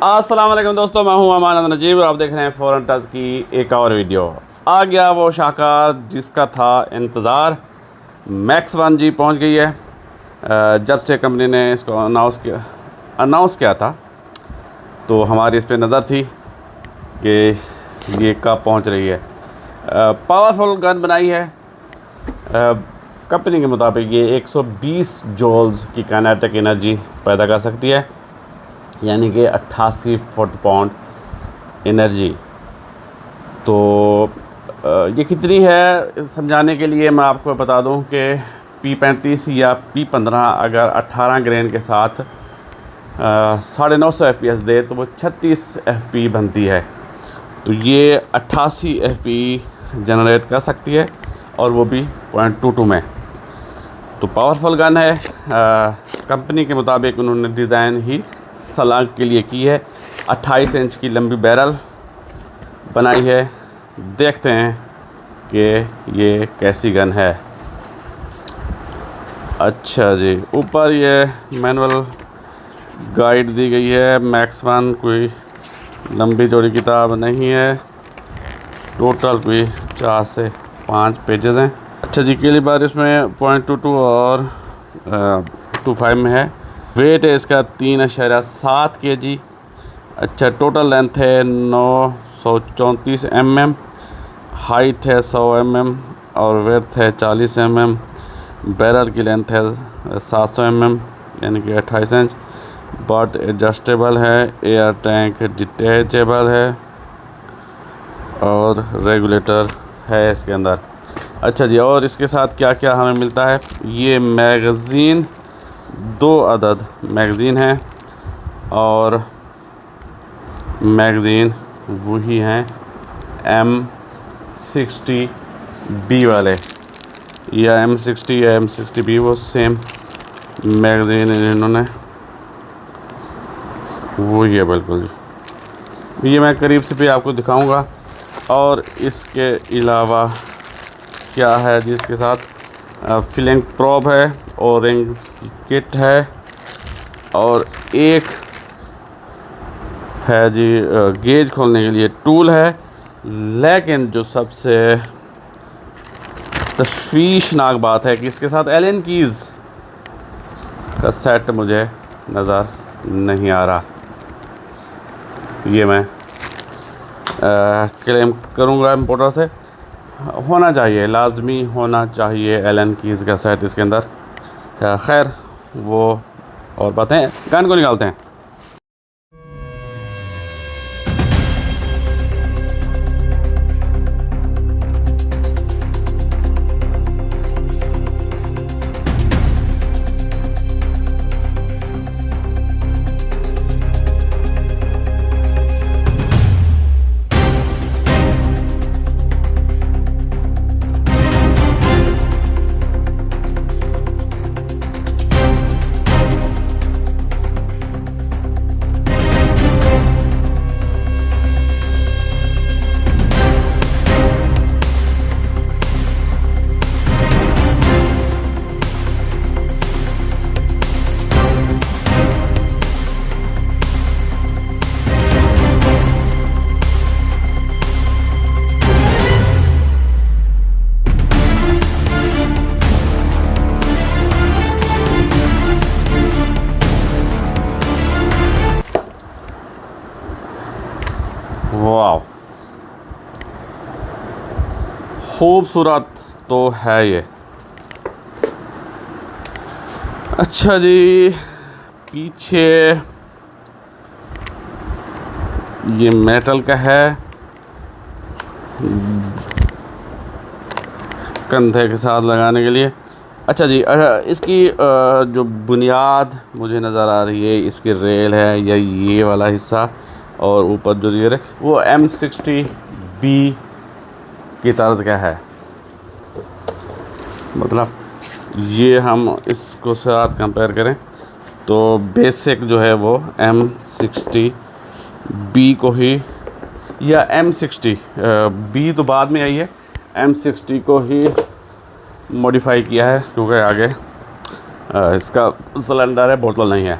अस्सलाम वालेकुम दोस्तों, मैं हूं अमान नजीब और आप देख रहे हैं फॉरेन टच की एक और वीडियो। आ गया वो शाहकार जिसका था इंतज़ार। मैक्स 1 जी पहुंच गई है। जब से कंपनी ने इसको अनाउंस किया था तो हमारी इस पर नज़र थी कि ये कब पहुंच रही है। पावरफुल गन बनाई है। कंपनी के मुताबिक ये 120 जूल्स की काइनेटिक एनर्जी पैदा कर सकती है, यानी कि 88 फुट पाउंड एनर्जी। तो ये कितनी है समझाने के लिए मैं आपको बता दूं कि P35 या P15 अगर 18 ग्रेन के साथ 950 FPS दे तो वो 36 FP बनती है। तो ये 88 FP जनरेट कर सकती है और वो भी 0.22 में। तो पावरफुल गन है। कंपनी के मुताबिक उन्होंने डिज़ाइन ही सलाग के लिए की है। 28 इंच की लंबी बैरल बनाई है। देखते हैं कि ये कैसी गन है। अच्छा जी, ऊपर ये मैनुअल गाइड दी गई है। मैक्स 1 कोई लंबी चौड़ी किताब नहीं है। टोटल कोई 4 से 5 पेजेस हैं। अच्छा जी, कैलिबर इसमें 0.22 और 25 में है। वेट है इसका 3.7 kg। अच्छा, टोटल लेंथ है 934 mm, हाइट है 100 mm और वेड्थ है 40 mm। बैरल की लेंथ है 700 mm यानी कि 28 इंच। बट एडजस्टेबल है। एयर टैंक डिटैचेबल है और रेगुलेटर है इसके अंदर। अच्छा जी, और इसके साथ क्या क्या हमें मिलता है। ये मैगज़ीन 2 अदद मैगज़ीन हैं और मैगज़ीन वही हैं M60B वाले, या M60 या M60B, वो सेम मैगज़ीन इन्होंने वही है बिल्कुल जी। ये मैं करीब से भी आपको दिखाऊंगा। और इसके अलावा क्या है जी, इसके साथ फिलिंग प्रोब है और रिंग्स की किट है और एक है जी गेज खोलने के लिए टूल है। लेकिन जो सबसे तशवीशनाक बात है कि इसके साथ एलन कीज़ का सेट मुझे नज़र नहीं आ रहा। ये मैं क्लेम करूँगा इम्पोर्टर से। होना चाहिए, लाजमी होना चाहिए एलन कीज़ का सेट इसके अंदर। खैर वो और बातें, गन को निकालते हैं। वाह, खूबसूरत तो है ये। अच्छा जी, पीछे ये मेटल का है, कंधे के साथ लगाने के लिए। अच्छा जी, इसकी जो बुनियाद मुझे नज़र आ रही है, इसकी रेल है या ये वाला हिस्सा, और ऊपर जो ये है वो M60B की तर्ज का है। मतलब ये हम इसको साथ कंपेयर करें तो बेसिक जो है वो M60B को ही, या M60B तो बाद में आई है, M60 को ही मॉडिफाई किया है क्योंकि आगे इसका सिलेंडर है, बोतल नहीं है।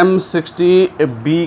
M60B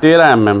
13 mm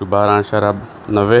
12.90.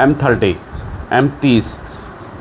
M30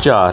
4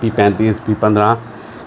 P35 P15